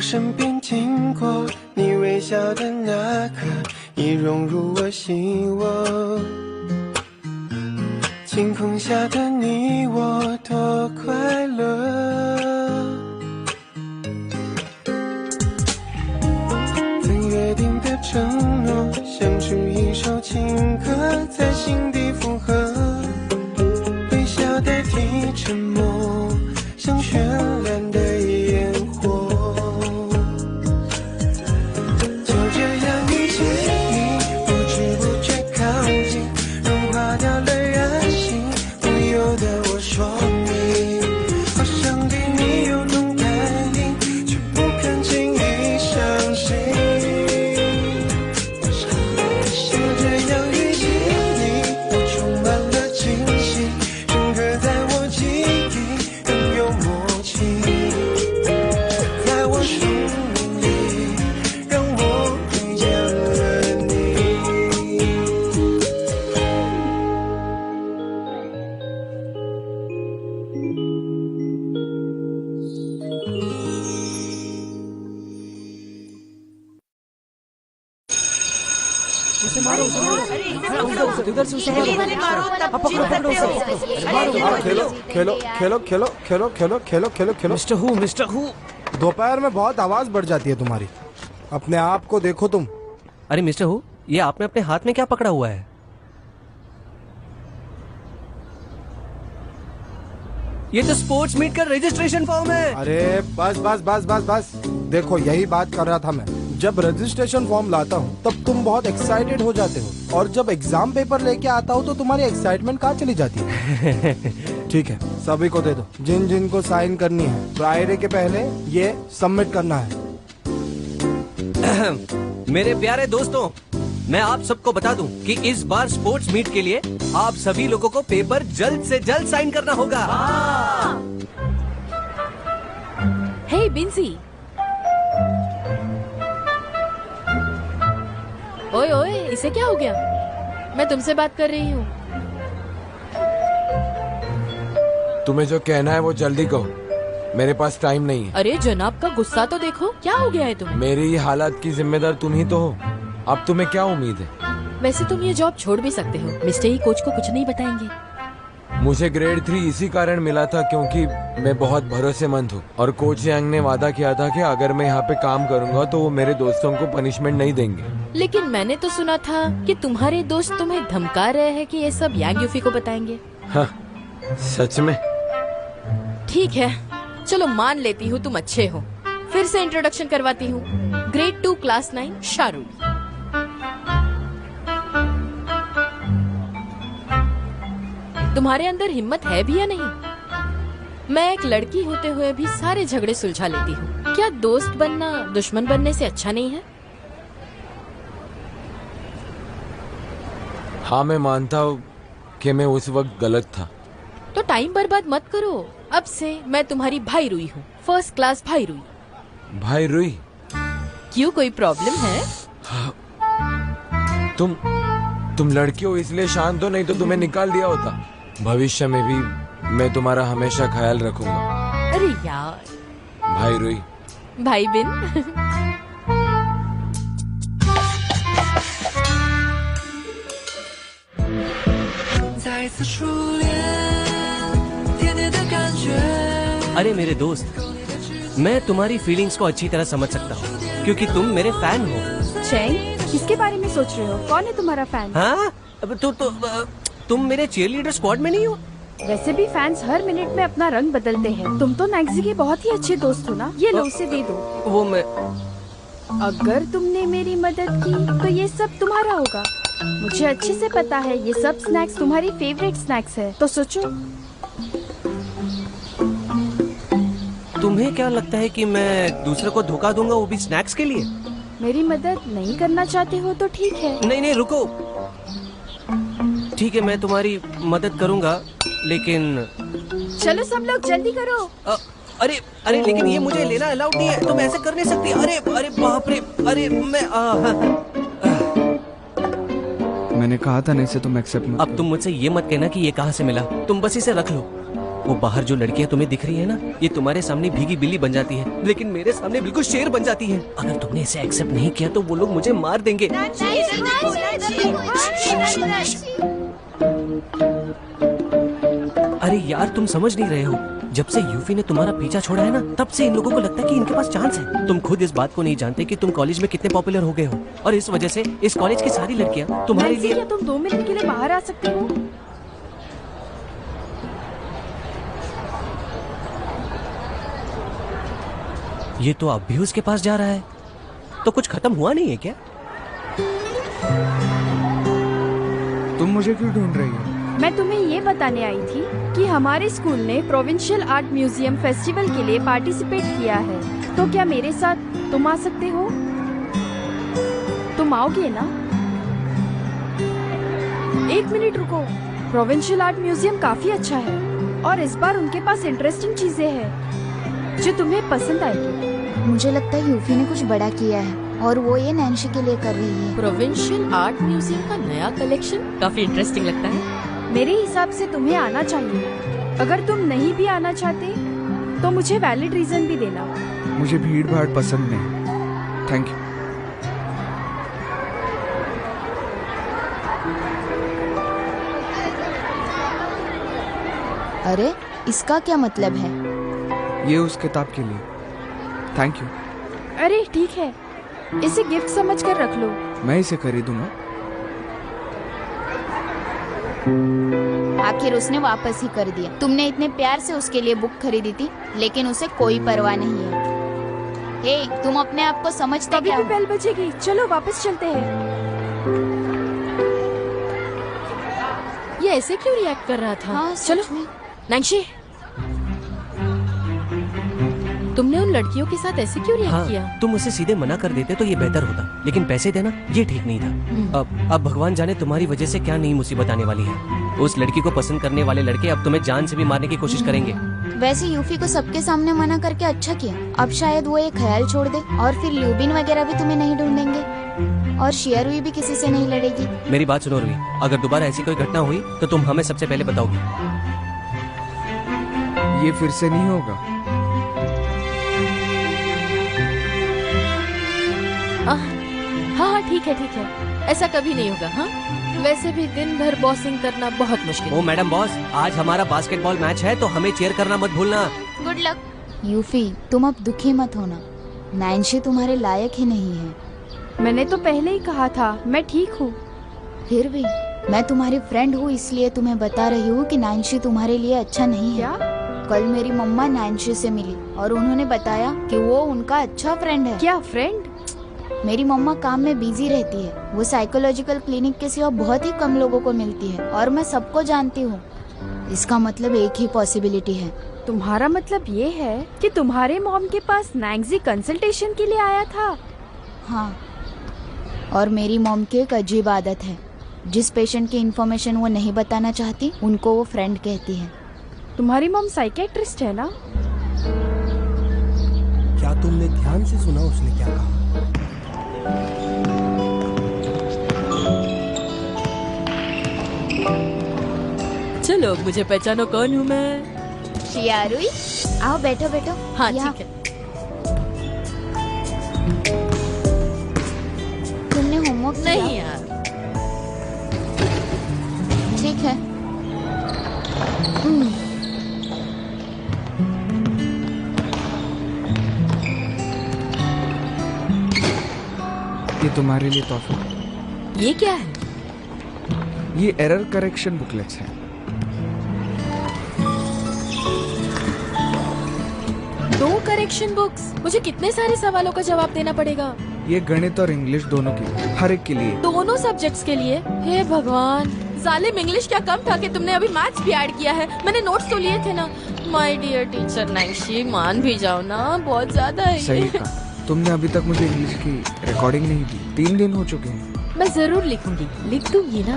身边经过，你微笑的那刻已融入我心窝。晴空下的你我多快乐，曾约定的承诺，像出一首情歌，在心底附和。微笑代替沉默，像绚烂的烟火。就这样遇见你，不知不觉靠近，融化掉了任性，不由得我说明，好想对你有种感应，却不肯轻易相信。就这样遇见你，我充满了惊喜，深刻在我记忆，更有默契，在我生命里，让我遇见了你。उसे मारो उसे मारो इधर से उसे मारो अब पकड़ो पकड़ो उसे खेलो खेलो खेलो खेलो खेलो खेलो खेलो खेलो खेलो। मिस्टर हु दोपहर में बहुत आवाज बढ़ जाती है तुम्हारी, अपने आप को देखो तुम। अरे मिस्टर हु, ये आपने अपने हाथ में क्या पकड़ा हुआ है? ये तो स्पोर्ट्स मीट का रजिस्ट्रेशन फॉर्म है। अरे बस बस बस बस बस, देखो यही बात कर रहा था मैं। जब रजिस्ट्रेशन फॉर्म लाता हूँ तब तुम बहुत एक्साइटेड हो जाते हो, और जब एग्जाम पेपर लेके आता हूँ तो तुम्हारी एक्साइटमेंट कहाँ चली जाती है। ठीक है, सभी को दे दो, जिन जिन को साइन करनी है। फ्राइडे के पहले ये सबमिट करना है। मेरे प्यारे दोस्तों, मैं आप सबको बता दूं कि इस बार स्पोर्ट्स मीट के लिए आप सभी लोगों को पेपर जल्द से जल्द साइन करना होगा। हे बिंसी, ओए ओए, इसे क्या हो गया? मैं तुमसे बात कर रही हूँ। तुम्हें जो कहना है वो जल्दी कहो, मेरे पास टाइम नहीं है। अरे जनाब का गुस्सा तो देखो, क्या हो गया है तुम्हें? मेरी हालात की जिम्मेदार तुम ही तो हो, अब तुम्हें क्या उम्मीद है? वैसे तुम ये जॉब छोड़ भी सकते हो, मिस्टर ही कोच को कुछ नहीं बताएंगे। मुझे ग्रेड 3 इसी कारण मिला था क्योंकि मैं बहुत भरोसेमंद हूँ, और कोच यांग ने वादा किया था कि अगर मैं यहाँ पे काम करूँगा तो वो मेरे दोस्तों को पनिशमेंट नहीं देंगे। लेकिन मैंने तो सुना था कि तुम्हारे दोस्त तुम्हें धमका रहे हैं कि ये सब यांग यूफी को बताएंगे। हाँ, सच में? ठीक है, चलो मान लेती हूँ तुम अच्छे हो। फिर से इंट्रोडक्शन करवाती हूँ। Grade 2 class 9 Shahrukh. तुम्हारे अंदर हिम्मत है भी या नहीं? मैं एक लड़की होते हुए भी सारे झगड़े सुलझा लेती हूँ। क्या दोस्त बनना दुश्मन बनने से अच्छा नहीं है? हाँ, मैं मानता हूँ कि मैं उस वक्त गलत था। तो टाइम बर्बाद मत करो। अब से मैं तुम्हारी भाई रुई हूँ, फर्स्ट क्लास भाई रुई। भाई रुई? क्यों, कोई प्रॉब्लम है? तुम लड़की हो इसलिए शांत हो, नहीं तो तुम्हें निकाल दिया होता। भविष्य में भी मैं तुम्हारा हमेशा ख्याल रखूंगा। अरे यार। भाई रुई। भाई बिन। अरे मेरे दोस्त, मैं तुम्हारी फीलिंग्स को अच्छी तरह समझ सकता हूँ क्योंकि तुम मेरे फैन हो। चैंग, किसके बारे में सोच रहे हो? कौन है तुम्हारा फैन? हाँ, तुम मेरे चीयरलीडर स्क्वाड में नहीं हो? वैसे भी फैंस हर मिनट में अपना रंग बदलते हैं। तुम तो मैग्जी के बहुत ही अच्छे दोस्त हो ना। ये लो, उसे दे दो। वो मैं अगर तुमने मेरी मदद की तो ये सब तुम्हारा होगा। मुझे अच्छे से पता है ये सब स्नैक्स तुम्हारी फेवरेट स्नैक्स है, तो सोचो। तुम्हें क्या लगता है कि मैं दूसरे को धोखा दूंगा, वो भी स्नैक्स के लिए? मेरी मदद नहीं करना चाहते हो तो ठीक है। नहीं रुको। ठीक है, मैं तुम्हारी मदद करूंगा, लेकिन चलो सब लोग जल्दी करो। अरे लेकिन ये मुझे लेना अलाउड नहीं है, तुम ऐसे कर नहीं सकती। अरे बाप रे, अरे मैंने कहा था नहीं से तुम एक्सेप्ट मत। अब तुम मुझसे ये मत कहना कि ये कहाँ से मिला, तुम बस इसे रख लो। वो बाहर जो लड़कियां तुम्हें दिख रही है ना, ये तुम्हारे सामने भीगी बिल्ली बन जाती है, लेकिन मेरे सामने बिल्कुल शेर बन जाती है। अगर तुमने इसे एक्सेप्ट नहीं किया तो वो लोग मुझे मार देंगे। अरे यार, तुम समझ नहीं रहे हो। जब से यूफी ने तुम्हारा पीछा छोड़ा है ना, तब से इन लोगों को लगता है कि इनके पास चांस है। तुम खुद इस बात को नहीं जानते कि तुम कॉलेज में कितने पॉपुलर हो गए हो, और इस वजह से इस कॉलेज की सारी लड़कियां तुम्हारे नैन्सी, लिए। क्या तुम 2 मिनट के लिए बाहर आ सकते हो? ये तो अब भी उसके पास जा रहा है, तो कुछ खत्म हुआ नहीं है क्या? तुम मुझे क्यों ढूंढ रही हो? मैं तुम्हें ये बताने आई थी कि हमारे स्कूल ने प्रोविंशियल आर्ट म्यूजियम फेस्टिवल के लिए पार्टिसिपेट किया है, तो क्या मेरे साथ तुम आ सकते हो? तुम आओगे ना? 1 मिनट रुको। प्रोविंशियल आर्ट म्यूजियम काफी अच्छा है और इस बार उनके पास इंटरेस्टिंग चीजें हैं जो तुम्हें पसंद आएगी। मुझे लगता है यूफी ने कुछ बड़ा किया है और वो ये नैन्सी के लिए कर रही है। प्रोविंशियल आर्ट म्यूजियम का नया कलेक्शन काफी इंटरेस्टिंग लगता है। मेरे हिसाब से तुम्हें आना चाहिए। अगर तुम नहीं भी आना चाहते तो मुझे वैलिड रीजन भी देना। मुझे भीड़ भाड़ पसंद नहीं। Thank you. अरे इसका क्या मतलब है? ये उस किताब के लिए। Thank you. अरे ठीक है, इसे गिफ्ट समझकर रख लो। मैं इसे खरीदूंगा। आखिर उसने वापस ही कर दिया। तुमने इतने प्यार से उसके लिए बुक खरीदी थी, लेकिन उसे कोई परवाह नहीं है। हे, तुम अपने आप को समझते अभी क्या भी हो? बेल बजेगी, चलो वापस चलते हैं। ये ऐसे क्यों रिएक्ट कर रहा था? हाँ, चलो सच में। नैन्सी, तुमने उन लड़कियों के साथ ऐसे क्यों रिएक्ट किया? हाँ, तुम उसे सीधे मना कर देते तो ये बेहतर होता, लेकिन पैसे देना ये ठीक नहीं था। अब भगवान जाने तुम्हारी वजह से क्या नई मुसीबत आने वाली है। उस लड़की को पसंद करने वाले लड़के अब तुम्हें जान से भी मारने की कोशिश करेंगे। वैसे यूफी को सबके सामने मना करके अच्छा किया। अब शायद वो ये ख्याल छोड़ दे और फिर ल्यूबिन वगैरह भी तुम्हें नहीं ढूंढेंगे और शियरुई भी किसी से नहीं लड़ेगी। मेरी बात सुनो रुई, अगर दोबारा ऐसी कोई घटना हुई तो तुम हमें सबसे पहले बताओगी। ये फिर से नहीं होगा। हाँ, ठीक है, ऐसा कभी नहीं होगा। हाँ, वैसे भी दिन भर बॉसिंग करना बहुत मुश्किल ओ है। मैडम बॉस, आज हमारा बास्केटबॉल मैच है तो हमें चेयर करना मत भूलना। Good luck. यूफी, तुम अब दुखी मत होना। नैन्सी तुम्हारे लायक ही नहीं है। मैंने तो पहले ही कहा था, मैं ठीक हूँ। फिर भी मैं तुम्हारी फ्रेंड हूँ, इसलिए तुम्हें बता रही हूँ कि नैन्सी तुम्हारे लिए अच्छा नहीं है। क्या? कल मेरी मम्मा नैन्सी से मिली और उन्होंने बताया कि वो उनका अच्छा फ्रेंड है। क्या फ्रेंड? मेरी मम्मा काम में बिजी रहती है। वो साइकोलॉजिकल क्लिनिक के सिवा बहुत ही कम लोगों को मिलती है और मैं सबको जानती हूँ। इसका मतलब एक ही पॉसिबिलिटी है। तुम्हारा मतलब ये है कि तुम्हारे मॉम के पास नैन्सी कंसल्टेशन के लिए आया था? हाँ, और मेरी मॉम की एक अजीब आदत है। जिस पेशेंट की इन्फॉर्मेशन वो नहीं बताना चाहती, उनको वो फ्रेंड कहती है। तुम्हारी मॉम साइकेट्रिस्ट है ना? क्या तुमने ध्यान से सुना उसने क्या कहा? चलो, मुझे पहचानो कौन हूँ मैं। शियारुई, आओ बैठो बैठो। हाँ, यहाँ। ठीक है। तुमने होमवर्क किया? नहीं यार, ठीक है। ये तुम्हारे लिए तोहफा। ये क्या है? ये एरर करेक्शन बुकलेट्स हैं। 2 करेक्शन बुक्स। मुझे कितने सारे सवालों का जवाब देना पड़ेगा? ये गणित और इंग्लिश दोनों के लिए, हर एक के लिए। दोनों सब्जेक्ट्स के लिए? हे भगवान, जालिम, इंग्लिश क्या कम था कि तुमने अभी मैथ्स भी ऐड किया है? मैंने नोट्स तो लिए थे ना। माय डियर टीचर नैन्सी, मान भी जाओ ना, बहुत ज्यादा है सही ये। कहा। तुमने अभी तक मुझे इंग्लिश की रिकॉर्डिंग नहीं दी। 3 दिन हो चुके हैं। मैं जरूर लिखूंगी, लिख दूंगी ना।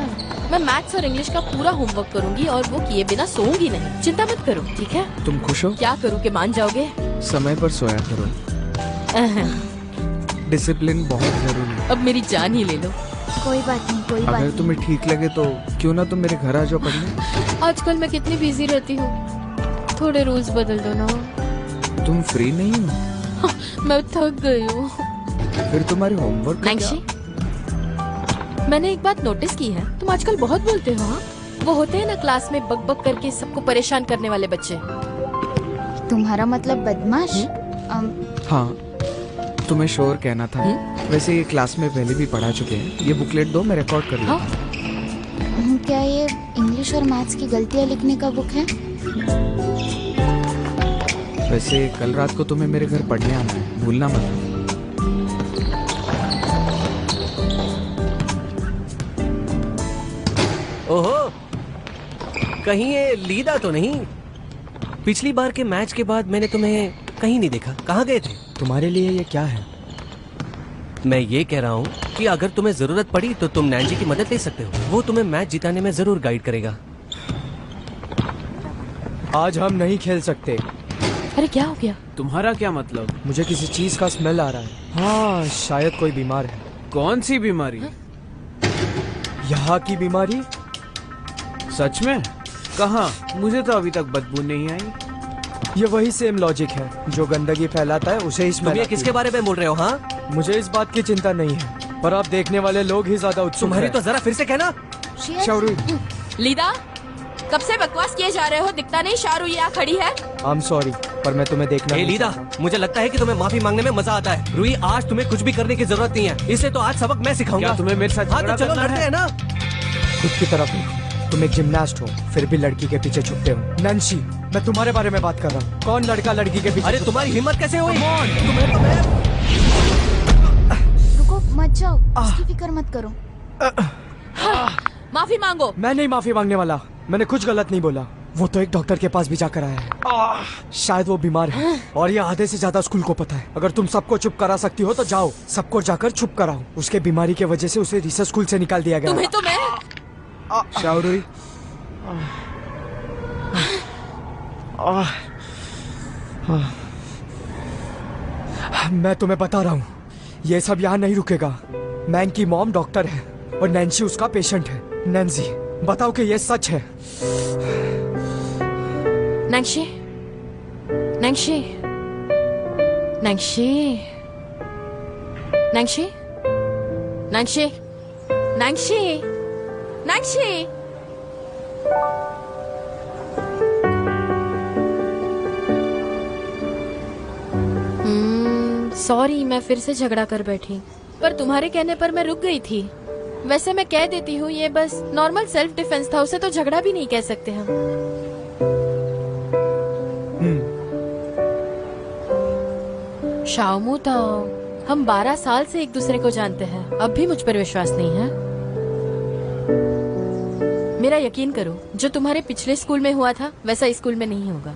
मैं मैथ्स और इंग्लिश का पूरा होमवर्क करूंगी और वो किए बिना सोऊंगी नहीं। चिंता मत करो, ठीक है? तुम खुश हो? क्या करूँ कि मान जाओगे? समय पर सोया करो। डिसिप्लिन बहुत जरूरी है। अब मेरी जान ही ले लो। कोई बात नहीं, कोई बात अगर नहीं। तुम्हें ठीक लगे तो क्यों ना तुम मेरे घर आ जाओ पढ़ने। आजकल मैं कितनी बिजी रहती हूँ। थोड़े रूल्स बदल दो ना। तुम फ्री नहीं हो? मैं थक गई हूँ। फिर तुम्हारे होमवर्क का नैंशी, मैंने एक बात नोटिस की है, तुम आजकल बहुत बोलते हो। हाँ, वो होते हैं ना क्लास में बक बक करके सबको परेशान करने वाले बच्चे। तुम्हारा मतलब बदमाश? हाँ, तुम्हें शोर कहना था। वैसे ये क्लास में पहले भी पढ़ा चुके हैं। ये बुकलेट दो, मैं रिकॉर्ड कर लूँ। क्या ये इंग्लिश और मैथ्स की गलतियाँ लिखने का बुक है? वैसे कल रात को तुम्हें मेरे घर पढ़ने आना है, भूलना मत। ओहो, कहीं ये लीदा तो नहीं? पिछली बार के मैच के बाद मैंने तुम्हें कहीं नहीं देखा। कहाँ गए थे? तुम्हारे लिए ये क्या है? मैं ये कह रहा हूँ कि अगर तुम्हें जरूरत पड़ी तो तुम नैंसी की मदद ले सकते हो। वो तुम्हें मैच जिताने में जरूर गाइड करेगा। आज हम नहीं खेल सकते। अरे क्या हो गया? तुम्हारा क्या मतलब? मुझे किसी चीज का स्मेल आ रहा है। हाँ, शायद कोई बीमार है। कौन सी बीमारी? यहाँ की बीमारी? सच में? कहाँ? मुझे तो अभी तक बदबू नहीं आई। ये वही सेम लॉजिक है, जो गंदगी फैलाता है उसे ही स्मेल आती है। किसके बारे में बोल रहे हो? हाँ, मुझे इस बात की चिंता नहीं है, पर आप देखने वाले लोग ही ज्यादा उत्सुक तुम्हारी हैं। तो जरा फिर से कहना। शाहरू, लीदा, कब से बकवास किए जा रहे हो? दिखता नहीं शारू यहाँ खड़ी है। आई एम सॉरी, पर मैं तुम्हें देखना नहीं लीदा, चाहता। मुझे लगता है कि तुम्हें माफी मांगने में मजा आता है। रुई, आज तुम्हें कुछ भी करने की जरूरत नहीं है। इससे तो आज सबक मैं सिखाऊंगा। क्या तुम्हें मेरे साथ हाँ, झगड़ा तो चलो करना लड़ते हैं ना। खुद की तरफ देखो। तुम एक जिम्नास्ट हो, फिर भी लड़की के पीछे छुपते हो। नंशी, मैं तुम्हारे बारे में बात कर रहा हूँ। कौन लड़का लड़की के पीछे? अरे तुम्हारी हिम्मत कैसे हुई? तुम्हें तो मैं... रुको, मत जाओ, उसकी फिक्र मत करो। माफी मांगो। मैं नहीं माफी मांगने वाला। मैंने कुछ गलत नहीं बोला। वो तो एक डॉक्टर के पास भी जाकर आया है। शायद वो बीमार है और ये आधे से ज्यादा स्कूल को पता है। अगर तुम सबको चुप करा सकती हो तो जाओ, सबको जाकर चुप कराओ। उसके बीमारी की वजह से उसे रिसर्च स्कूल से निकाल दिया गया। तुम्हें तो मैं... शाहरूई, मैं तुम्हें बता रहा हूँ, ये सब यहाँ नहीं रुकेगा। मैंग की मॉम डॉक्टर है और नैन्सी उसका पेशेंट है। नैन्सी, बताओ कि ये सच है? नैंशी, नैंशी, नैंशी, नैंशी, नैंशी, नैंशी, नैंशी। सॉरी, मैं फिर से झगड़ा कर बैठी, पर तुम्हारे कहने पर मैं रुक गई थी। वैसे मैं कह देती हूँ, ये बस नॉर्मल सेल्फ डिफेंस था, उसे तो झगड़ा भी नहीं कह सकते हम। शाओमू, तो हम 12 साल से एक दूसरे को जानते हैं, अब भी मुझ पर विश्वास नहीं है? मेरा यकीन करो, जो तुम्हारे पिछले स्कूल में हुआ था वैसा इस स्कूल में नहीं होगा।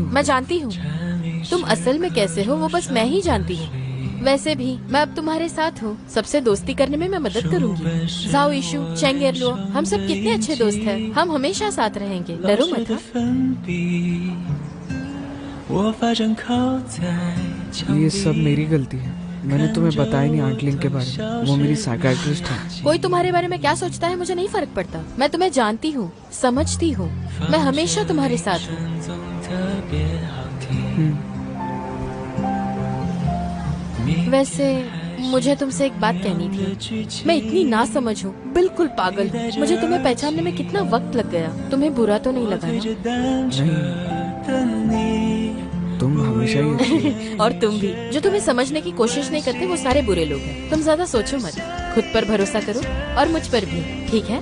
मैं जानती हूँ तुम असल में कैसे हो, वो बस मैं ही जानती हूँ। वैसे भी मैं अब तुम्हारे साथ हूँ, सबसे दोस्ती करने में मैं मदद करूँगी। जाओ इशू, चेंग एरलो, हम सब कितने अच्छे दोस्त हैं, हम हमेशा साथ रहेंगे, डरो मत। ये सब मेरी गलती है, मैंने तुम्हें बताया नहीं आंट लिंग के बारे में। वो मेरी साइकियाट्रिस्ट है। कोई तुम्हारे बारे में क्या सोचता है मुझे नहीं फर्क पड़ता। मैं तुम्हें जानती हूँ, समझती हूँ, मैं हमेशा तुम्हारे साथ हूँ। वैसे मुझे तुमसे एक बात कहनी थी। मैं इतनी ना समझ हूँ, बिल्कुल पागल हूँ। मुझे तुम्हें पहचानने में कितना वक्त लग गया। तुम्हें बुरा तो नहीं लगा नहीं, तुम हमेशा ही और तुम भी, जो तुम्हें समझने की कोशिश नहीं करते वो सारे बुरे लोग हैं। तुम ज्यादा सोचो मत, खुद पर भरोसा करो और मुझ पर भी, ठीक है?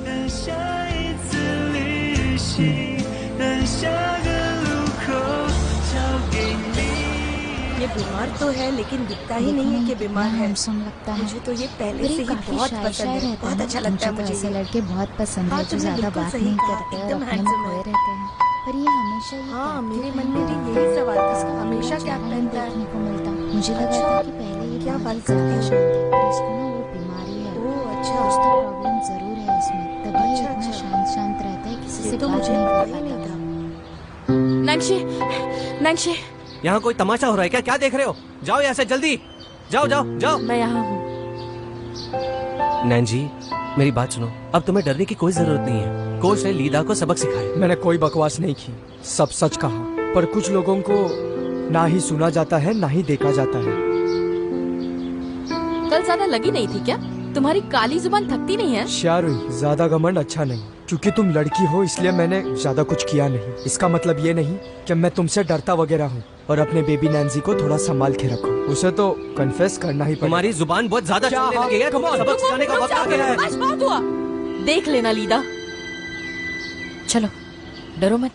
ये बीमार तो है लेकिन दिखता ही नहीं है कि बीमार है। सुन लगता है मुझे तो ये पहले से ही बहुत पसंद है, बहुत अच्छा लगता है मुझे। ऐसे लड़के बहुत पसंद है जो ज्यादा बात नहीं करते और अपने में खोए रहते हैं। पर ये हमेशा हाँ, मेरे मन में भी यही सवाल था, हमेशा क्या पहनता है? देखने को मिलता। मुझे लगा था कि पहले ये क्या बात करते करते हैं, पर इसको ना वो बीमारी है। ओह अच्छा, कुछ तो प्रॉब्लम जरूर है इसमें, तभी ये अच्छा, इतना शांत रहता है, किसी से ये तो बात मुझे नहीं पता कर ही नहीं पाता। नैंशी, नैंशी, यहाँ कोई तमाशा हो रहा है क्या? क्या देख रहे हो? जाओ यहाँ से जल्दी, जाओ जाओ जाओ। मैं यहाँ हूँ। नैन जी, मेरी बात सुनो, अब तुम्हें डरने की कोई जरूरत नहीं है। कोच ने लीदा को सबक सिखाया। मैंने कोई बकवास नहीं की, सब सच कहा। पर कुछ लोगों को ना ही सुना जाता है ना ही देखा जाता है। कल ज्यादा लगी नहीं थी क्या? तुम्हारी काली जुबान थकती नहीं है? शारुई, ज्यादा घमंड अच्छा नहीं। क्योंकि तुम लड़की हो इसलिए मैंने ज्यादा कुछ किया नहीं। इसका मतलब ये नहीं कि मैं तुमसे डरता वगैरह हूँ। और अपने बेबी नैन्सी को थोड़ा संभाल के रखो, उसे तो कन्फेस करना ही पड़ेगा। तुम्हारी जुबान बहुत ज्यादा चलने लगी है। तुम्हें सबक सिखाने का वक्त आ गया है। आज बहुत हुआ, देख लेना लीदा। चलो, डरो मत।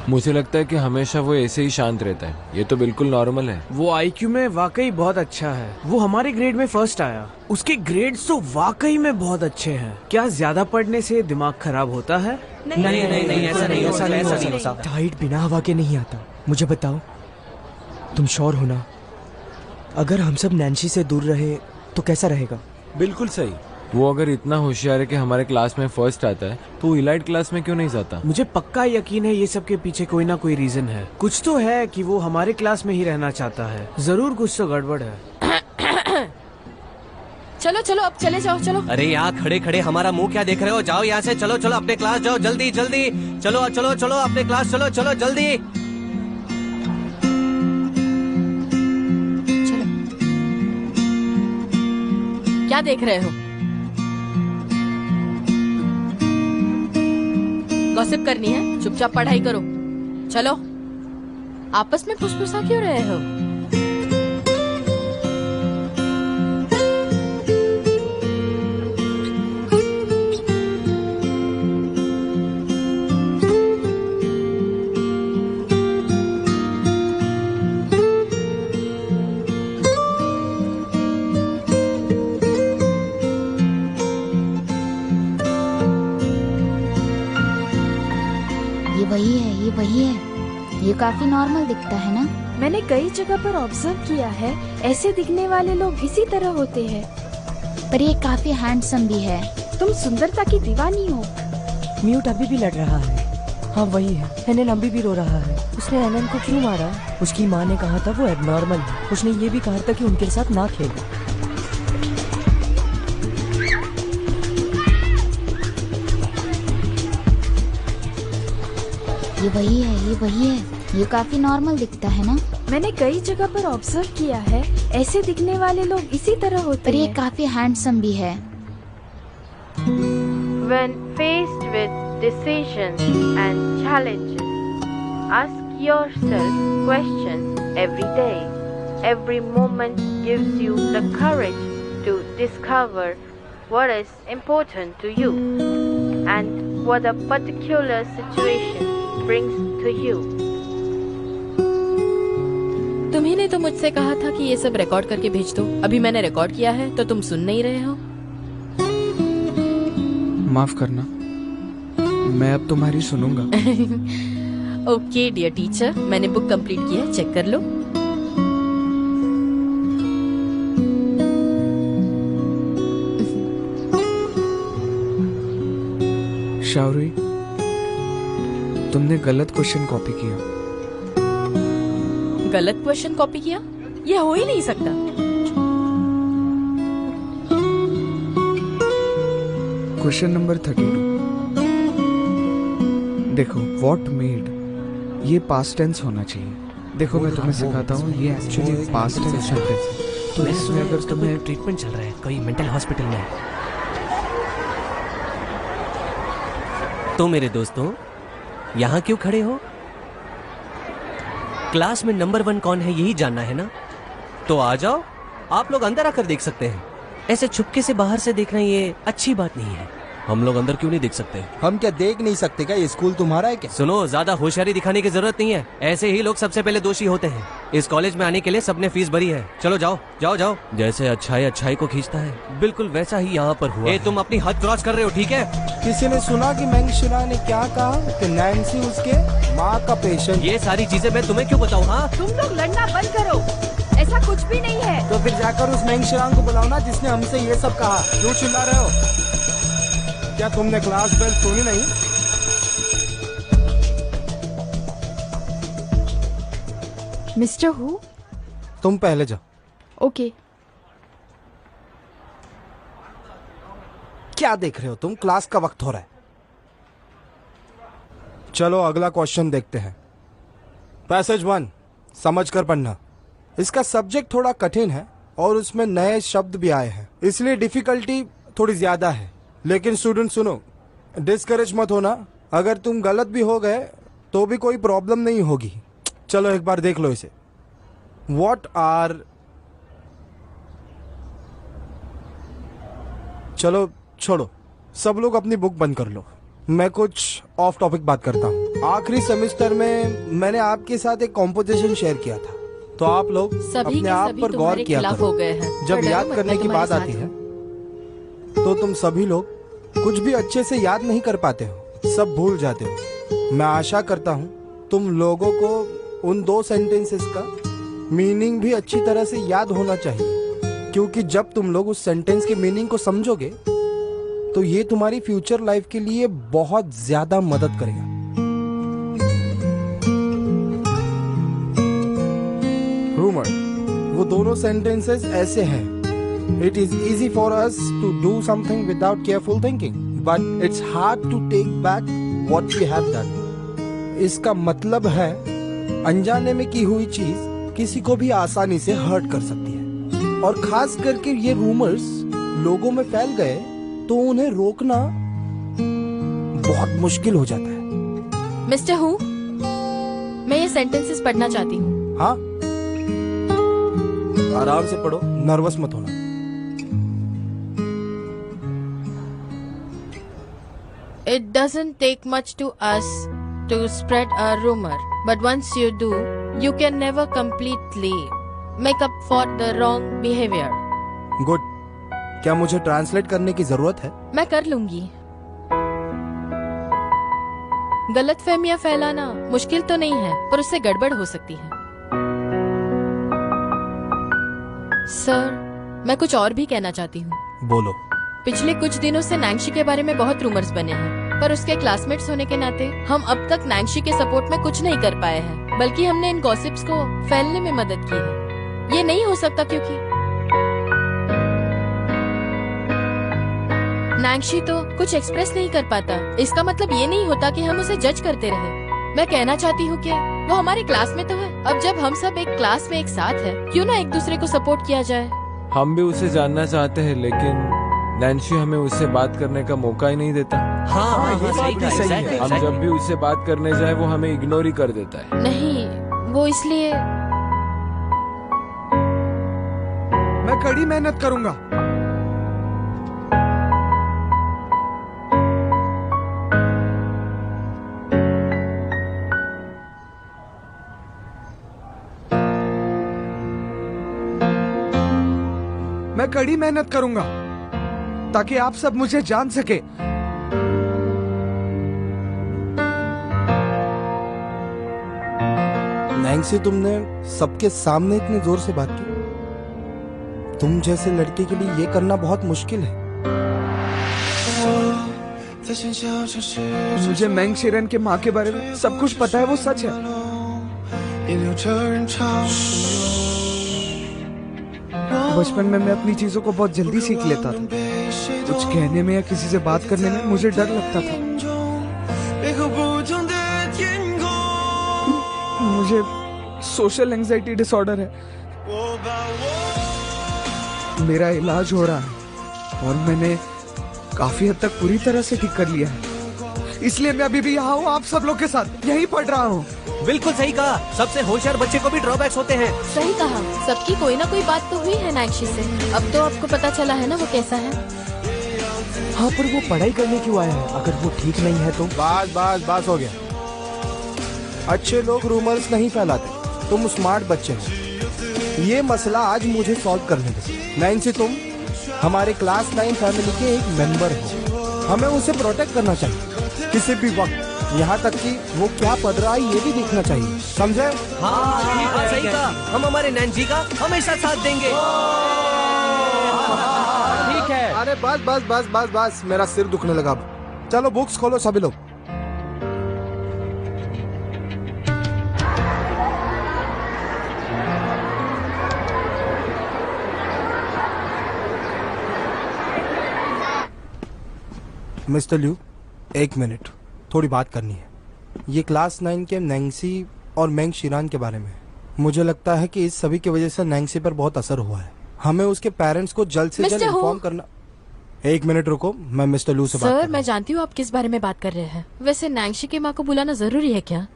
मुझे लगता है कि हमेशा वो ऐसे ही शांत रहता है। ये तो बिल्कुल नॉर्मल है। वो आईक्यू में वाकई बहुत अच्छा है। वो हमारे ग्रेड में फर्स्ट आया। उसके ग्रेड्स तो वाकई में बहुत अच्छे हैं। क्या ज्यादा पढ़ने से दिमाग खराब होता है? नहीं नहीं नहीं, ऐसा नहीं हो सकता। टाइट बिना हवा के नहीं आता। मुझे बताओ, तुम श्योर हो ना? अगर हम सब नैन्सी से दूर रहे तो कैसा रहेगा? बिल्कुल सही। वो अगर इतना होशियार है कि हमारे क्लास में फर्स्ट आता है तो इलाइट क्लास में क्यों नहीं जाता? मुझे पक्का यकीन है ये सब के पीछे कोई ना कोई रीजन है। कुछ तो है कि वो हमारे क्लास में ही रहना चाहता है। जरूर कुछ तो गड़बड़ है। चलो चलो, अब चले जाओ। चलो। अरे यहाँ खड़े खड़े हमारा मुंह क्या देख रहे हो? जाओ यहाँ से। चलो चलो, अपने क्लास जाओ, जल्दी जल्दी। चलो चलो चलो, अपने क्लास चलो, चलो जल्दी। चलो। क्या देख रहे हो? गॉसिप करनी है? चुपचाप पढ़ाई करो। चलो। आपस में फुसफुसा क्यों रहे हो? वही है। ये काफी नॉर्मल दिखता है ना? मैंने कई जगह पर ऑब्जर्व किया है, ऐसे दिखने वाले लोग इसी तरह होते हैं। पर ये काफी हैंडसम भी है। तुम सुंदरता की दीवानी हो। म्यूट अभी भी लड़ रहा है। हाँ वही है। एनन अभी भी रो रहा है। उसने एनन को क्यों मारा? उसकी माँ ने कहा था वो एबनॉर्मल है। उसने ये भी कहा था कि उनके साथ ना खेले। ये वही है। ये काफी नॉर्मल दिखता है ना? मैंने कई जगह पर ऑब्जर्व किया है, ऐसे दिखने वाले लोग इसी तरह होते हैं। पर ये काफी हैंडसम भी है। When faced with decisions and challenges, ask yourself questions every day. Every moment gives you the courage to discover what is important to you and what a particular situation brings to you. तुम्ही ने तो मुझसे कहा था कि ये सब record करके भेज दो। अभी मैंने रिकॉर्ड किया है तो तुम सुन नहीं रहे हो। माफ करना, मैं अब तुम्हारी सुनूंगा। ओके डियर टीचर, मैंने बुक कंप्लीट की है, चेक कर लो। शावरी, तुमने गलत क्वेश्चन कॉपी किया। गलत क्वेश्चन कॉपी किया? ये हो ही नहीं सकता। Question number 32। देखो, व्हाट मेड, ये पास्ट टेंस होना चाहिए। देखो मैं तुम्हें सिखाता हूँ, ये एक्चुअली पास्ट टेंस सेंटेंस है। तो इसमें अगर तुम्हें ट्रीटमेंट चल रहा है कोई मेंटल हॉस्पिटल में। तो मेरे दोस्तों, यहाँ क्यों खड़े हो? क्लास में नंबर 1 कौन है यही जानना है ना? तो आ जाओ, आप लोग अंदर आकर देख सकते हैं। ऐसे छुपके से बाहर से देखना ये अच्छी बात नहीं है। हम लोग अंदर क्यों नहीं देख सकते? हम क्या देख नहीं सकते क्या? ये स्कूल तुम्हारा है क्या? सुनो, ज्यादा होशियारी दिखाने की जरूरत नहीं है। ऐसे ही लोग सबसे पहले दोषी होते हैं। इस कॉलेज में आने के लिए सबने फीस भरी है। चलो जाओ जाओ जाओ। जैसे अच्छाई अच्छाई को खींचता है, बिल्कुल वैसा ही यहाँ पर हुआ। तुम अपनी हद क्रॉस कर रहे हो, ठीक है? किसी ने सुना कि मेंग शिरा ने क्या कहा कि नैन्सी उसके माँ का पेशेंट? ये सारी चीजें मैं तुम्हें क्यों बताऊँ? हाँ, तुम लोग लड़ना बंद करो, ऐसा कुछ भी नहीं है। तो फिर जाकर उस मेंग शिरा को बुलाओ ना जिसने हमसे ये सब कहा। क्यों चिल्ला रहे हो? क्या तुमने क्लास बेल सुनी नहीं? Mister who? तुम पहले जाओ। ओके। क्या देख रहे हो तुम? क्लास का वक्त हो रहा है। चलो अगला क्वेश्चन देखते हैं। पैसेज 1 समझ कर पढ़ना। इसका सब्जेक्ट थोड़ा कठिन है और उसमें नए शब्द भी आए हैं, इसलिए डिफिकल्टी थोड़ी ज्यादा है। लेकिन स्टूडेंट सुनो, डिस्करेज मत होना। अगर तुम गलत भी हो गए तो भी कोई प्रॉब्लम नहीं होगी। चलो एक बार देख लो इसे। व्हाट आर, चलो छोड़ो, सब लोग अपनी बुक बंद कर लो। मैं कुछ ऑफ टॉपिक बात करता हूँ। आखिरी सेमेस्टर में मैंने आपके साथ एक कॉम्पोजिशन शेयर किया था, तो आप लोग अपने आप पर गौर किया करो। जब याद करने की बात आती है तो तुम सभी लोग कुछ भी अच्छे से याद नहीं कर पाते हो, सब भूल जाते हो। मैं आशा करता हूँ तुम लोगों को उन 2 सेंटेंसेस का मीनिंग भी अच्छी तरह से याद होना चाहिए, क्योंकि जब तुम लोग उस सेंटेंस के मीनिंग को समझोगे तो ये तुम्हारी फ्यूचर लाइफ के लिए बहुत ज्यादा मदद करेगा। रूमर, वो दोनों सेंटेंसेस ऐसे हैं। It is easy for us to do something without careful thinking, but it's hard to take back what we have done. इसका मतलब है अनजाने में की हुई चीज किसी को भी आसानी से हर्ट कर सकती है, और खास करके ये रूमर्स लोगों में फैल गए तो उन्हें रोकना बहुत मुश्किल हो जाता है। मिस्टर हु, मैं ये सेंटेंसेस पढ़ना चाहती हूँ। हाँ, आराम से पढ़ो, नर्वस मत होना। It doesn't take much to us to spread a rumor, but once you do, you can never completely make up for the wrong behavior. Good. क्या मुझे ट्रांसलेट करने की जरूरत है? मैं कर लूंगी। गलतफहमियां फैलाना मुश्किल तो नहीं है, पर उससे गड़बड़ हो सकती है। सर, मैं कुछ और भी कहना चाहती हूँ। बोलो। पिछले कुछ दिनों से नैंशी के बारे में बहुत रूमर्स बने हैं, पर उसके क्लासमेट्स होने के नाते हम अब तक नैंशी के सपोर्ट में कुछ नहीं कर पाए हैं, बल्कि हमने इन गॉसिप्स को फैलने में मदद की है। ये नहीं हो सकता क्योंकि नैंशी तो कुछ एक्सप्रेस नहीं कर पाता। इसका मतलब ये नहीं होता कि हम उसे जज करते रहे। मैं कहना चाहती हूँ कि वो हमारे क्लास में तो है। अब जब हम सब एक क्लास में एक साथ है, क्यों ना एक दूसरे को सपोर्ट किया जाए। हम भी उसे जानना चाहते हैं, लेकिन नैंशी हमें उससे बात करने का मौका ही नहीं देता। हाँ, ये सही है। हम जब भी उससे बात करने जाए वो हमें इग्नोर ही कर देता है। नहीं, वो इसलिए। मैं कड़ी मेहनत करूंगा। मैं कड़ी मेहनत करूंगा ताकि आप सब मुझे जान सके। नैंसी, तुमने सबके सामने इतने जोर से बात की। तुम जैसे लड़के के लिए ये करना बहुत मुश्किल है। मुझे मैंग शिरन के माँ के बारे में सब कुछ पता है, वो सच है। बचपन में मैं अपनी चीजों को बहुत जल्दी सीख लेता था। कुछ कहने में या किसी से बात करने में मुझे डर लगता था। मुझे सोशल एंजाइटी डिसऑर्डर है। मेरा इलाज हो रहा है और मैंने काफी हद तक पूरी तरह से ठीक कर लिया है। इसलिए मैं अभी भी यहाँ हूँ, आप सब लोग के साथ यहीं पढ़ रहा हूँ। बिल्कुल सही कहा। सबसे होशियार बच्चे को भी ड्रॉबैक्स होते हैं। सही कहा। सबकी कोई ना कोई बात तो हुई है नैंशी से। अब तो आपको पता चला है ना वो कैसा है। हाँ, पर वो पढ़ाई करने क्यों आया है? अगर वो ठीक नहीं है तो। बस हो गया। अच्छे लोग रूमर्स नहीं फैलाते। तुम स्मार्ट बच्चे हो। ये मसला आज मुझे सॉल्व करने दो। नैंसी, तुम हमारे क्लास 9 फैमिली के एक मेंबर हो। हमें उसे प्रोटेक्ट करना चाहिए किसी भी वक्त। यहाँ तक कि वो क्या पढ़ रहा है ये भी देखना चाहिए, समझे? हाँ, सही कहा। हम हमारे नैंसी का हमेशा साथ देंगे। ठीक है। अरे बस, मेरा सिर दुखने लगा। चलो बुक्स खोलो सभी लोग। मिस्टर ल्यू, 1 मिनट, थोड़ी बात करनी है। ये क्लास 9 के नैंसी और मेंग शिरान के बारे में। मुझे लगता है कि इस सभी की वजह से नैंसी पर बहुत असर हुआ है। हमें उसके पेरेंट्स को जल्द से जल्द इन्फॉर्म करना। 1 मिनट रुको, मैं मिस्टर लू से बात सर, मैं जानती हूँ आप किस बारे में बात कर रहे हैं। वैसे नैंसी की माँ को बुलाना जरूरी है क्या?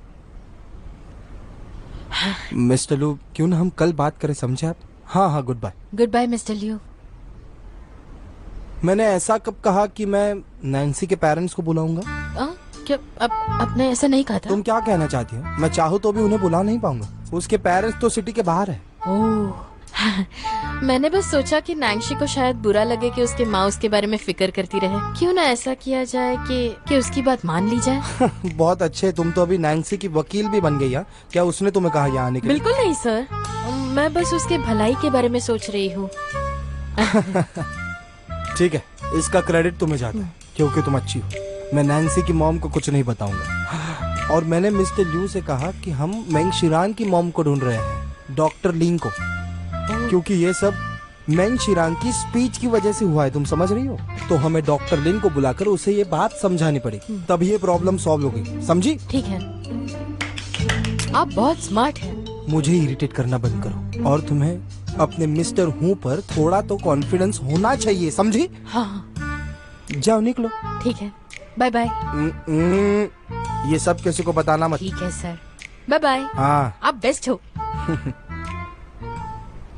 मिस्टर लू, क्यों ना हम कल बात करें, समझे आप? हाँ, goodbye. Goodbye mister Leo. मैंने ऐसा कब कहा कि मैं नैंसी के पेरेंट्स को बुलाऊंगा? क्या आपने ऐसा नहीं कहा था? तुम क्या कहना चाहती हो? मैं चाहूँ तो भी उन्हें बुला नहीं पाऊंगा। उसके पेरेंट्स तो सिटी के बाहर है। ओह, मैंने बस सोचा कि नैंसी को शायद बुरा लगे कि उसके माँ उसके बारे में फिक्र करती रहे। क्यों ना ऐसा किया जाए कि उसकी बात मान ली जाए। बहुत अच्छे, तुम तो अभी नैंसी की वकील भी बन गई है। क्या उसने तुम्हें कहा यहाँ आने के लिए? बिल्कुल नहीं सर, मैं बस उसके भलाई के बारे में सोच रही हूँ। ठीक है, इसका क्रेडिट तुम्हें जाता है क्योंकि तुम अच्छी हो। मैं नैंसी की मॉम को कुछ नहीं बताऊंगा। और मैंने मिस्टर ल्यू से कहा कि हम मेंग शिरान की मॉम को ढूंढ रहे हैं, डॉक्टर लिंग को, क्योंकि ये सब मेंग शिरान की स्पीच की वजह से हुआ है, तुम समझ रही हो? तो हमें डॉक्टर लिन को बुलाकर उसे ये बात समझानी पड़ेगी, तब ये प्रॉब्लम सॉल्व होगी, समझी? ठीक है, आप बहुत स्मार्ट हैं। मुझे इरिटेट करना बंद करो और तुम्हें अपने मिस्टर हूँ पर थोड़ा तो कॉन्फिडेंस होना चाहिए, समझी? हाँ। जाओ निकलो। ठीक है, बाय बाय। ये सब किसी को बताना मत। ठीक है सर, बाय बाय। हाँ, आप बेस्ट हो।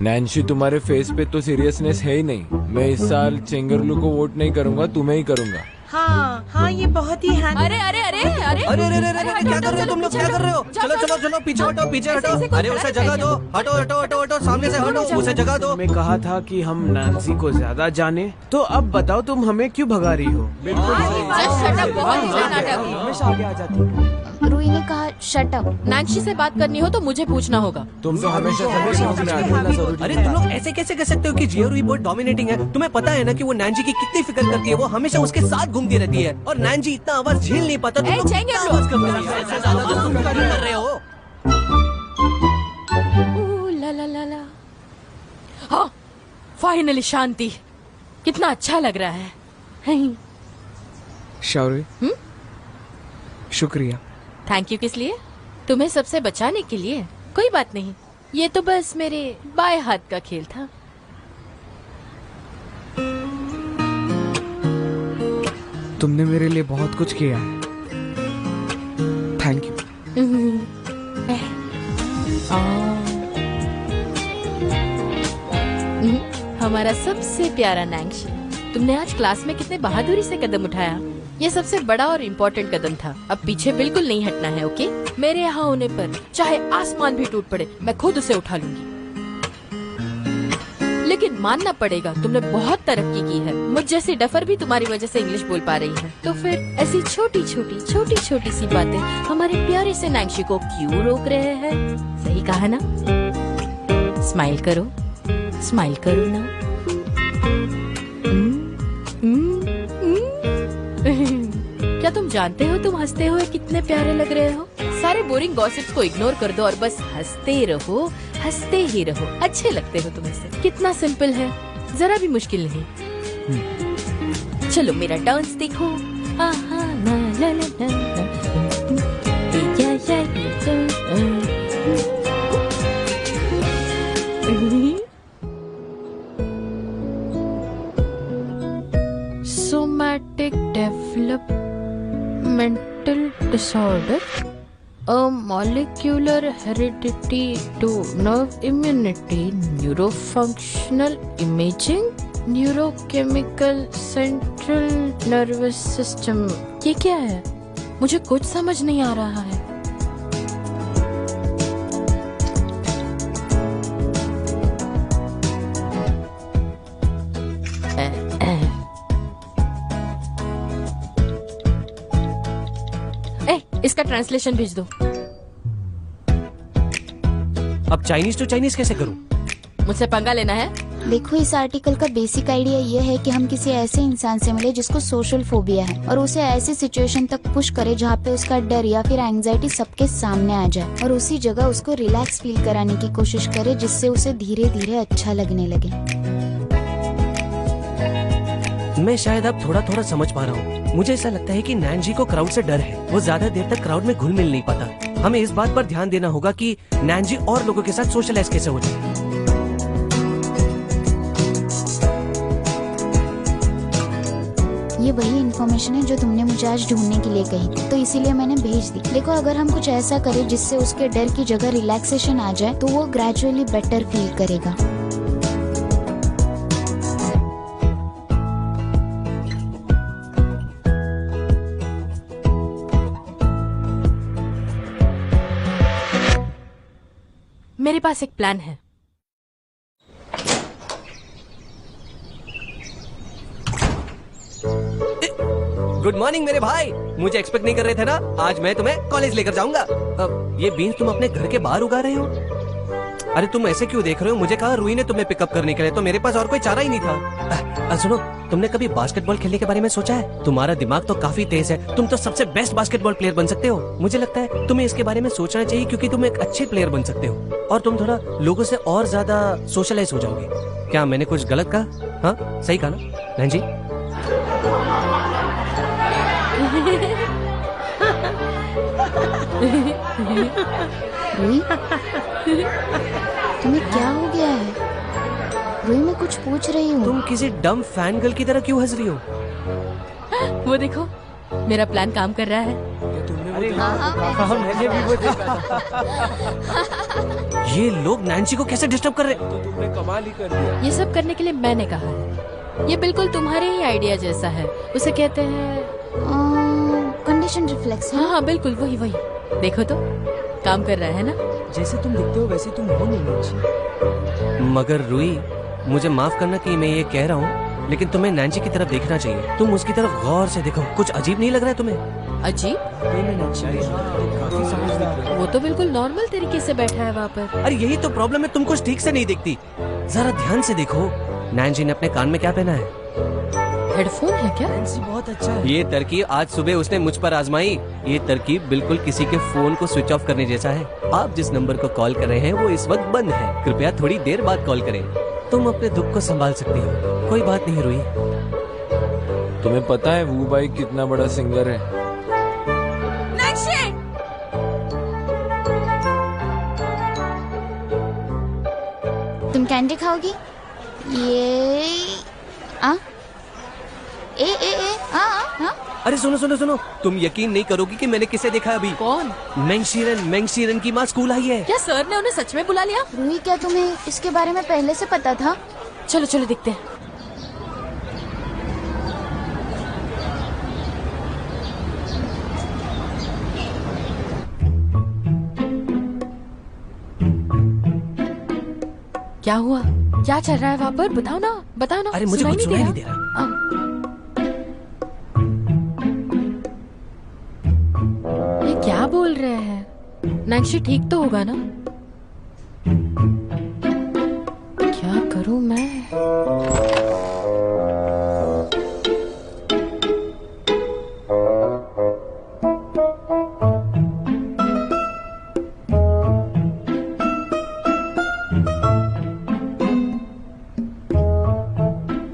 नैंसी, तुम्हारे फेस पे तो सीरियसनेस है ही नहीं। मैं इस साल चेंगरलू को वोट नहीं करूंगा, तुम्हें ही करूंगा। हाँ, ये बहुत ही है। अरे क्या कर रहे हो तुम लोग? क्या कर रहे हो? चलो पीछे हटो। अरे उसे जगह दो। हटो, सामने से हटो, उसे जगह दो। मैं कहा था कि हम नैंसी को ज्यादा जाने, तो अब बताओ तुम हमें क्यों भगा रही हो? हमेशा आगे आ जाती है। रूही ने कहा शट अप। नैंसी से बात करनी हो तो मुझे पूछना होगा। तुम तो हमेशा अरे तुम लोग ऐसे कैसे कह सकते हो कि जियो रूही बहुत डोमिनेटिंग है? तुम्हें पता है ना कि वो नैंसी की कितनी फिक्र करती है। वो हमेशा उसके साथ घूमती रहती है और नैंसी इतना आवाज झेल नहीं पाता। तुम लोग कितना आवाज कर रहे हो? ला। हाँ, फाइनली शांति। कितना अच्छा लग रहा है। शौर्य, शुक्रिया। Thank you. किस लिए? तुम्हें सबसे बचाने के लिए। कोई बात नहीं, ये तो बस मेरे बाएं हाथ का खेल था। तुमने मेरे लिए बहुत कुछ किया है, थैंक यू। हमारा सबसे प्यारा नैंसी, तुमने आज क्लास में कितने बहादुरी से कदम उठाया। ये सबसे बड़ा और इम्पोर्टेंट कदम था। अब पीछे बिल्कुल नहीं हटना है, ओके? मेरे यहाँ होने पर चाहे आसमान भी टूट पड़े, मैं खुद उसे उठा लूंगी। लेकिन मानना पड़ेगा, तुमने बहुत तरक्की की है। मुझ जैसी डफर भी तुम्हारी वजह से इंग्लिश बोल पा रही है। तो फिर ऐसी छोटी छोटी सी बातें हमारे प्यारे से नैंसी को क्यों रोक रहे हैं? सही कहा ना? स्माइल करो ना। क्या तुम जानते हो तुम हंसते हुए कितने प्यारे लग रहे हो? सारे बोरिंग गॉसिप्स को इग्नोर कर दो और बस हंसते ही रहो। अच्छे लगते हो तुम ऐसे। कितना सिंपल है, जरा भी मुश्किल नहीं। चलो मेरा डांस देखो। Somatic developmental disorder, a molecular heredity to nerve immunity, neurofunctional imaging, neurochemical central nervous system। ये क्या है? मुझे कुछ समझ नहीं आ रहा है। इसका ट्रांसलेशन भेज दो। अब चाइनीज टू चाइनीज कैसे करूं? मुझसे पंगा लेना है? देखो, इस आर्टिकल का बेसिक आइडिया ये है कि हम किसी ऐसे इंसान से मिले जिसको सोशल फोबिया है और उसे ऐसी सिचुएशन तक पुश करे जहाँ पे उसका डर या फिर एंजाइटी सबके सामने आ जाए और उसी जगह उसको रिलैक्स फील कराने की कोशिश करे, जिससे उसे धीरे धीरे अच्छा लगने लगे। मैं शायद अब थोड़ा थोड़ा समझ पा रहा हूँ। मुझे ऐसा लगता है कि नैन्जी को क्राउड से डर है। वो ज्यादा देर तक क्राउड में घुल मिल नहीं पाता। हमें इस बात पर ध्यान देना होगा कि नैन्जी और लोगों के साथ सोशलाइज कैसे हो जाए। ये वही इन्फॉर्मेशन है जो तुमने मुझे आज ढूंढने के लिए कही थी, तो इसीलिए मैंने भेज दी। देखो, अगर हम कुछ ऐसा करें जिससे उसके डर की जगह रिलैक्सेशन आ जाए तो वो ग्रेजुअली बेटर फील करेगा। मेरे पास एक प्लान है। गुड मॉर्निंग मेरे भाई। मुझे एक्सपेक्ट नहीं कर रहे थे ना? आज मैं तुम्हें कॉलेज लेकर जाऊंगा। ये बीन्स तुम अपने घर के बाहर उगा रहे हो? अरे तुम ऐसे क्यों देख रहे हो? मुझे कहा रूही ने तुम्हें पिकअप करने के लिए, तो मेरे पास और कोई चारा ही नहीं था। सुनो, तुमने कभी बास्केटबॉल खेलने के बारे में सोचा है? तुम्हारा दिमाग तो काफी तेज है। तुम तो सबसे बेस्ट बास्केटबॉल प्लेयर बन सकते हो। मुझे लगता है तुम्हें इसके बारे में सोचना चाहिए, क्योंकि तुम एक अच्छे प्लेयर बन सकते हो और तुम थोड़ा लोगों से और ज्यादा सोशलाइज हो जाओगे। क्या मैंने कुछ गलत कहा? हाँ, सही कहा ना बहन जी? रूही, तुम्हें क्या हो गया है? रूही, मैं कुछ पूछ रही हूँ। तुम किसी डम फैन गर्ल की तरह क्यों हंस रही हो? वो देखो, मेरा प्लान काम कर रहा है। ये लोग नैन्सी को कैसे डिस्टर्ब कर रहे हैं? तो तुमने कमाल ही कर दिया। ये सब करने के लिए मैंने कहा है। ये बिल्कुल तुम्हारे ही आइडिया जैसा है। उसे कहते हैं कंडीशन रिफ्लेक्स। हाँ हाँ, बिल्कुल वही वही। देखो तो, काम कर रहा है ना? जैसे तुम दिखते हो वैसे तुम हो नहीं। मगर रूही, मुझे माफ करना कि मैं ये कह रहा हूँ, लेकिन तुम्हें नैन्सी की तरफ देखना चाहिए। तुम उसकी तरफ गौर से देखो। कुछ अजीब नहीं लग रहा है तुम्हें? अजीब? वो तो बिल्कुल नॉर्मल तरीके से बैठा है वहाँ पर। अरे यही तो प्रॉब्लम है, तुम कुछ ठीक से नहीं दिखती। जरा ध्यान से देखो। नैन्सी ने अपने कान में क्या पहना है? हेडफोन है क्या? बहुत अच्छा है। ये तरकीब आज सुबह उसने मुझ पर आजमाई। ये तरकीब बिल्कुल किसी के फोन को स्विच ऑफ करने जैसा है। आप जिस नंबर को कॉल कर रहे हैं वो इस वक्त बंद है। कृपया थोड़ी देर बाद कॉल करें। तुम अपने दुख को संभाल सकती हो। कोई बात नहीं रूही। तुम्हें पता है वो भाई कितना बड़ा सिंगर है? तुम कैंडी खाओगी? ये आ? आ? अरे सुनो सुनो सुनो, तुम यकीन नहीं करोगी कि मैंने किसे देखा अभी। कौन? मेंगशीरन की माँ स्कूल आई है। क्या सर ने उन्हें सच में बुला लिया? रूही, क्या तुम्हें इसके बारे में पहले से पता था? चलो चलो देखते हैं। क्या हुआ? क्या चल रहा है वहाँ पर? बताओ ना, बताओ ना। अरे मुझे कुछ सुनाई नहीं दे रहा। ये क्या बोल रहे हैं? नैन्सी ठीक तो होगा ना? क्या करूं मैं?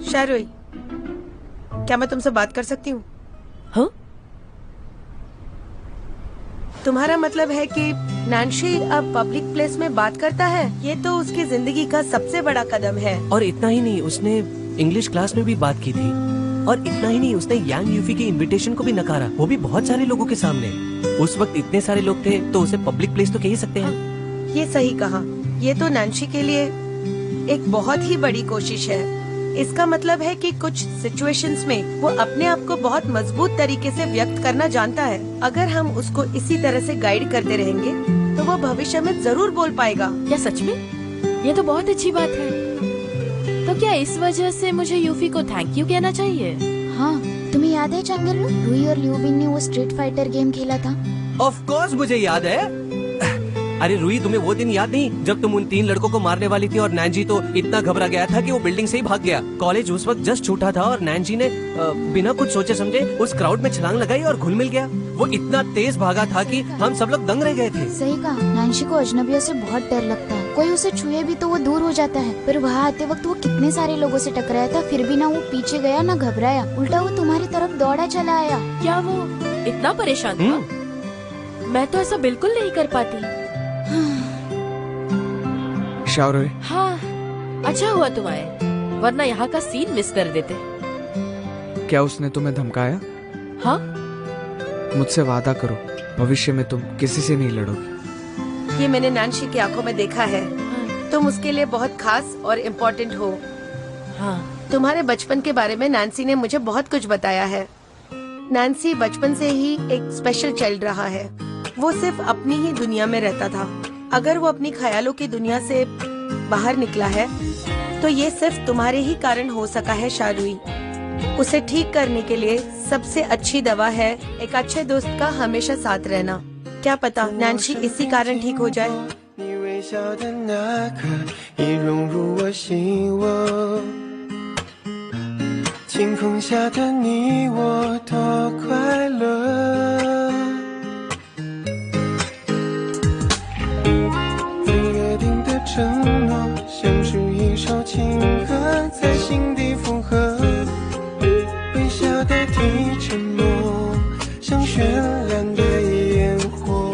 शारोई, क्या मैं तुमसे बात कर सकती हूँ? हाँ? तुम्हारा मतलब है कि नैन्सी अब पब्लिक प्लेस में बात करता है? ये तो उसकी जिंदगी का सबसे बड़ा कदम है। और इतना ही नहीं, उसने इंग्लिश क्लास में भी बात की थी। और इतना ही नहीं, उसने यांग यूफी की इनविटेशन को भी नकारा, वो भी बहुत सारे लोगों के सामने। उस वक्त इतने सारे लोग थे तो उसे पब्लिक प्लेस तो कह ही सकते हैं। ये सही कहा। ये तो नैन्सी के लिए एक बहुत ही बड़ी कोशिश है। इसका मतलब है कि कुछ सिचुएशंस में वो अपने आप को बहुत मजबूत तरीके से व्यक्त करना जानता है। अगर हम उसको इसी तरह से गाइड करते रहेंगे तो वो भविष्य में जरूर बोल पाएगा। क्या सच में? ये तो बहुत अच्छी बात है। तो क्या इस वजह से मुझे यूफी को थैंक यू कहना चाहिए? हाँ, तुम्हें याद है चंगेलू, रूही और ल्यूबिन ने वो स्ट्रीट फाइटर गेम खेला था? ऑफ कोर्स मुझे याद है। अरे रूही, तुम्हें वो दिन याद नहीं जब तुम उन 3 लड़कों को मारने वाली थी और नैन्जी तो इतना घबरा गया था कि वो बिल्डिंग से ही भाग गया। कॉलेज उस वक्त जस्ट छूटा था और नैन्जी ने बिना कुछ सोचे समझे उस क्राउड में छलांग लगाई और घुल मिल गया। वो इतना तेज भागा था कि हम सब लोग दंग रह गए थे। सही कहा, नैन्सी को अजनबियों से बहुत डर लगता है। कोई उसे छुए भी तो वो दूर हो जाता है, पर वहाँ आते वक्त वो कितने सारे लोगों से टकराया था, फिर भी ना वो पीछे गया ना घबराया, उल्टा वो तुम्हारी तरफ दौड़ा चला आया। क्या वो इतना परेशान था? मैं तो ऐसा बिल्कुल नहीं कर पाती। शाओरुई, हाँ, अच्छा हुआ तुम आए, वरना यहाँ का सीन मिस कर देते। क्या उसने तुम्हें धमकाया? हाँ? मुझसे वादा करो, भविष्य में तुम किसी से नहीं लड़ोगी। ये मैंने नैन्सी की आंखों में देखा है। तुम उसके लिए बहुत खास और इम्पोर्टेंट हो। हाँ। तुम्हारे बचपन के बारे में नैन्सी ने मुझे बहुत कुछ बताया है। नैन्सी बचपन से ही एक स्पेशल चाइल्ड रहा है। वो सिर्फ अपनी ही दुनिया में रहता था। अगर वो अपनी ख्यालों की दुनिया से बाहर निकला है तो ये सिर्फ तुम्हारे ही कारण हो सका है शाओरुई। उसे ठीक करने के लिए सबसे अच्छी दवा है एक अच्छे दोस्त का हमेशा साथ रहना। क्या पता नैन्सी इसी कारण ठीक हो जाए। 你微笑的那刻已融入我心窝，晴空下的你我多快乐，最约定的承诺像是一首情歌在心底附和，微笑代替沉默，像绚烂的烟火，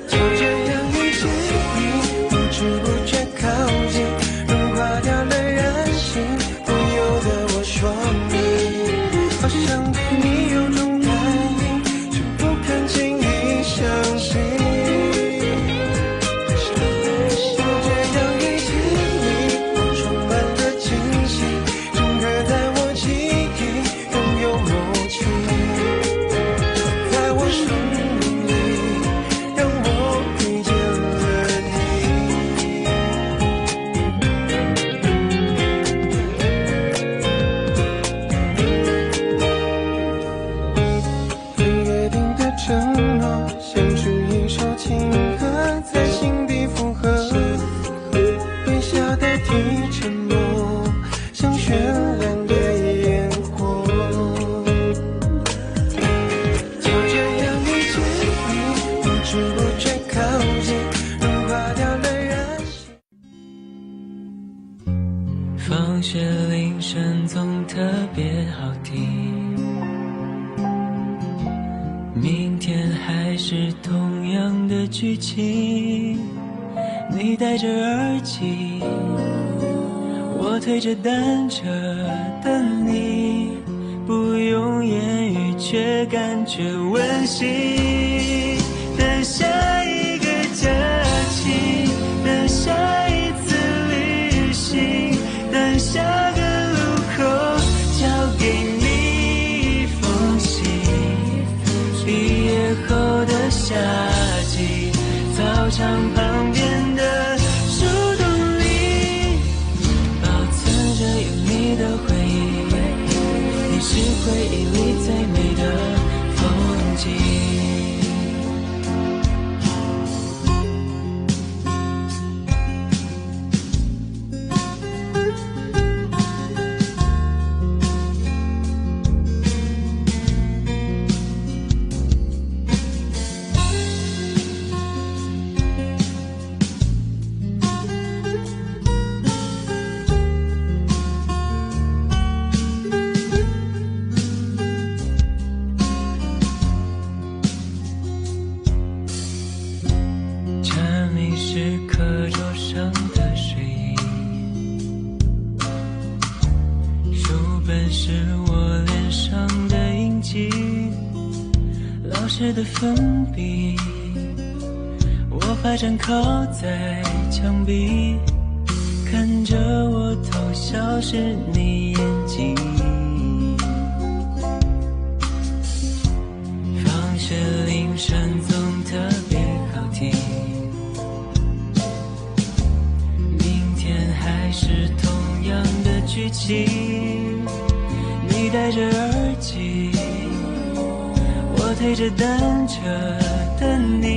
就这样遇见你，不知不觉靠近，融化掉了任性，不由得我说你，好想对你有种感应，却不敢轻易相信。就这样遇见你，我充满了惊喜，整个在我记忆拥有默契，在我生命里让我遇见了你。最约定的承诺像是一首情歌在心底附和，微笑代替沉默，像绚烂的烟火，就这样遇见你，不知不觉靠近，融化掉了任性。放学铃声总特别好听，明天还是同样的剧情，你戴着耳机，我推着单车等你，不用言语却感觉温馨，等下一个假期，等下一次旅行，等下个路口交给你一封信，毕业后的夏季，操场旁边的树洞里，保存着有你的回忆，你是回忆里最美的风景。蝉鸣是课桌上的睡意，书本是我脸上的印记，老师的粉笔，我发展靠在墙壁，看着我偷笑是你眼睛。放学铃声总特别好听，明天还是同样的剧情，你戴着耳机，我推着单车等你，